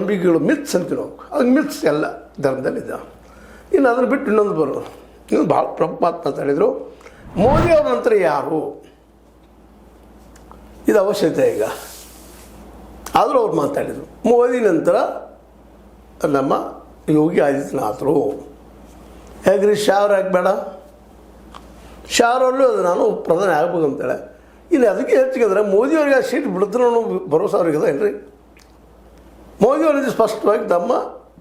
ನಂಬಿಕೆಗಳು ಮಿತ್ಸ್ ಅಂತೀವಿ ನಾವು. ಅದು ಮಿತ್ಸ್ ಎಲ್ಲ ಧರ್ಮದಲ್ಲಿದ್ದ. ಇನ್ನು ಅದನ್ನು ಬಿಟ್ಟು ಇನ್ನೊಂದು ಬರೋದು, ಇನ್ನೊಂದು ಭಾಳ ಪ್ರಮುಖ ಮಾತು ಮಾತಾಡಿದರು. ಮೋದಿ ಅವ್ರ ನಂತರ ಯಾರು, ಇದು ಅವಶ್ಯಕತೆ ಈಗ. ಆದರೂ ಅವ್ರು ಮಾತಾಡಿದರು ಮೋದಿ ನಂತರ ನಮ್ಮ ಯೋಗಿ ಆದಿತ್ಯನಾಥರು. ಹೇಗ್ರಿ ಶಾವ್ರ ಬೇಡ, ಶಾವ್ರಲ್ಲೂ ಅದು ನಾನು ಪ್ರಧಾನಿ ಆಗ್ಬೇಕು ಅಂತೇಳಿ. ಇನ್ನು ಅದಕ್ಕೆ ಹೆಚ್ಚಿಗೆ ಅಂದರೆ ಮೋದಿಯವ್ರಿಗೆ ಆ ಸೀಟ್ ಬಿಡ್ತಾರೆ ಅನ್ನೋ ಭರೋಸೆ ಅವ್ರಿಗೆ ಅದ ಏನ್ರಿ? ಮೋದಿಯವರಿಗೆ ಸ್ಪಷ್ಟವಾಗಿ ತಮ್ಮ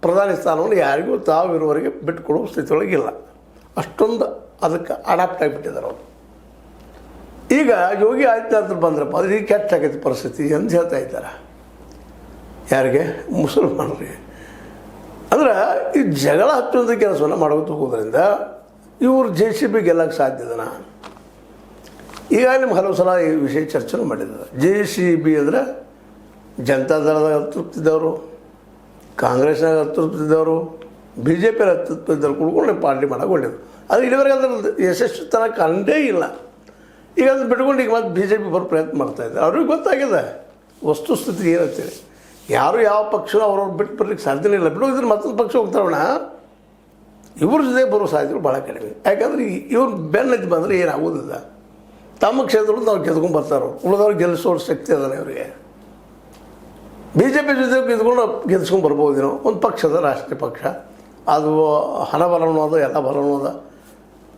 ಪ್ರಧಾನಿ ಸ್ಥಾನವನ್ನು ಯಾರಿಗೂ ತಾವಿರುವವರೆಗೆ ಬಿಟ್ಟುಕೊಡುವ ಸ್ಥಿತಿಯೊಳಗಿಲ್ಲ. ಅಷ್ಟೊಂದು ಅದಕ್ಕೆ ಅಡಾಪ್ಟ್ ಆಗಿಬಿಟ್ಟಿದ್ದಾರೆ ಅವರು. ಈಗ ಯೋಗಿ ಆದಿತ್ಯನಾಥರು ಬಂದ್ರಪ್ಪ ಅದು ಈಗ ಕೆಟ್ಟ ಆಗೈತೆ ಪರಿಸ್ಥಿತಿ ಅಂತ ಹೇಳ್ತಾ ಇದ್ದಾರೆ. ಯಾರಿಗೆ? ಮುಸಲ್ಮಾನರಿಗೆ. ಅಂದ್ರೆ ಈ ಜಗಳ ಹಚ್ಚುವಂಥ ಕೆಲಸವನ್ನು ಮಾಡೋದು ಹೋಗೋದ್ರಿಂದ ಇವರು JCB ಗೆಲ್ಲಕ್ಕೆ ಸಾಧ್ಯದನ? ಈಗ ನಿಮ್ಗೆ ಹಲವು ಸಲ ಈ ವಿಷಯ ಚರ್ಚೆನೂ ಮಾಡಿದ್ದಾರೆ. JCB ಅಂದರೆ ಜನತಾದಳದಾಗ ಹತ್ತುತ್ತಿದ್ದವರು, ಕಾಂಗ್ರೆಸ್ನಾಗ ಹತ್ತುತ್ತಿದ್ದವರು, BJP ಹತ್ತುತ್ತಿದ್ದವರು ಕುಡ್ಕೊಂಡು ಪಾರ್ಟಿ ಮಾಡೋಕೆ ಒಳ್ಳೆಯದು. ಅದು ಇಲ್ಲಿವರೆಗೆ ಅದ್ರ ಯಶಸ್ವಿ ತನಕ ಕಂಡೇ ಇಲ್ಲ. ಈಗ ಅದನ್ನು ಬಿಟ್ಕೊಂಡು ಈಗ ಮತ್ತೆ BJP ಬರೋ ಪ್ರಯತ್ನ ಮಾಡ್ತಾಯಿದ್ದಾರೆ. ಅವ್ರಿಗೆ ಗೊತ್ತಾಗಿದೆ ವಸ್ತುಸ್ಥಿತಿ ಏನಂತೇಳಿ. ಯಾರು ಯಾವ ಪಕ್ಷ ಅವ್ರವ್ರು ಬಿಟ್ಟು ಬರ್ಲಿಕ್ಕೆ ಸಾಧ್ಯನೇ ಇಲ್ಲ. ಬಿಡೋದಿದ್ರೆ ಮತ್ತೊಂದು ಪಕ್ಷ ಹೋಗ್ತಾವಣ, ಇವ್ರ ಜೊತೆ ಬರೋ ಸಾಧ್ಯತೆಗಳು ಭಾಳ ಕಡಿಮೆ. ಯಾಕಂದ್ರೆ ಇವ್ರು ಬೆನ್ನತ್ತಿ ಬಂದರೆ ಏನಾಗೋದಿಲ್ಲ. ತಮ್ಮ ಕ್ಷೇತ್ರದಲ್ಲಿ ನಾವು ಗೆದ್ಕೊಂಡು ಬರ್ತಾರೋ, ಉಳಿದವ್ರಿಗೆ ಗೆಲ್ಲಿಸೋ ಶಕ್ತಿ ಅದಾನೆ ಅವರಿಗೆ. BJP ಜೊತೆ ಗೆದ್ಕೊಂಡು ಗೆಲ್ಸ್ಕೊಂಡು ಬರ್ಬೋದೇನೋ. ಒಂದು ಪಕ್ಷದ ರಾಷ್ಟ್ರೀಯ ಪಕ್ಷ, ಅದು ಹಣ ಬಲನೂ ಅದ, ಎಲ್ಲ ಬಲನೂ ಅದ,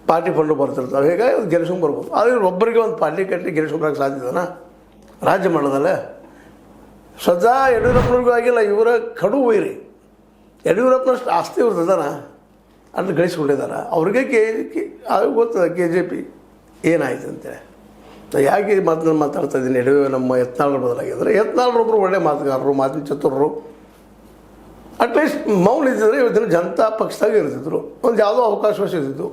ಪಾರ್ಟಿ ಫಂಡು ಬರ್ತಿರ್ತಾವೆ. ಹೀಗಾಗಿ ಅದು ಗೆಲ್ಸ್ಕೊಂಡು ಬರ್ಬೋದು. ಆದರೆ ಒಬ್ಬರಿಗೆ ಒಂದು ಪಾರ್ಟಿ ಕಟ್ಟಿ ಗೆಲ್ಸ್ಕೊಂಡ್ರಾಗ ಸಾಧ್ಯದನ ರಾಜ್ಯ ಮಾಡೋದಲ್ಲೇ? ಸ್ವತಃ ಯಡಿಯೂರಪ್ಪನವ್ರಿಗೂ ಆಗಿಲ್ಲ, ಇವರ ಕಡು ವೈರಿ. ಯಡಿಯೂರಪ್ಪನಷ್ಟು ಆಸ್ತಿ ಇವ್ರದ್ದನ ಅಂತ ಗಳಿಸ್ಕೊಂಡಿದ್ದಾರೆ. ಅವ್ರಿಗೆ ಗೊತ್ತದ KJP ಏನಾಯ್ತು ಅಂತೇಳಿ. ಯಾಕೆ ಮಾತಾಡ್ತಾ ಇದ್ದೀನಿ? ನಮ್ಮ ಯತ್ನಾಳರು ಬದಲಾಗಿದ್ದಾರೆ. ಯತ್ನಾಳರೊಬ್ಬರು ಒಳ್ಳೆ ಮಾತುಗಾರರು, ಮಾತಿನ ಚತುರರು. ಅಟ್ಲೀಸ್ಟ್ ಮೌನ ಇದ್ದಿದ್ರೆ ಇವತ್ತಿನ ಜನತಾ ಪಕ್ಷದಾಗ ಇರ್ತಿದ್ರು, ಒಂದು ಯಾವುದೋ ಅವಕಾಶ ಸಿಗ್ತಿತ್ತು.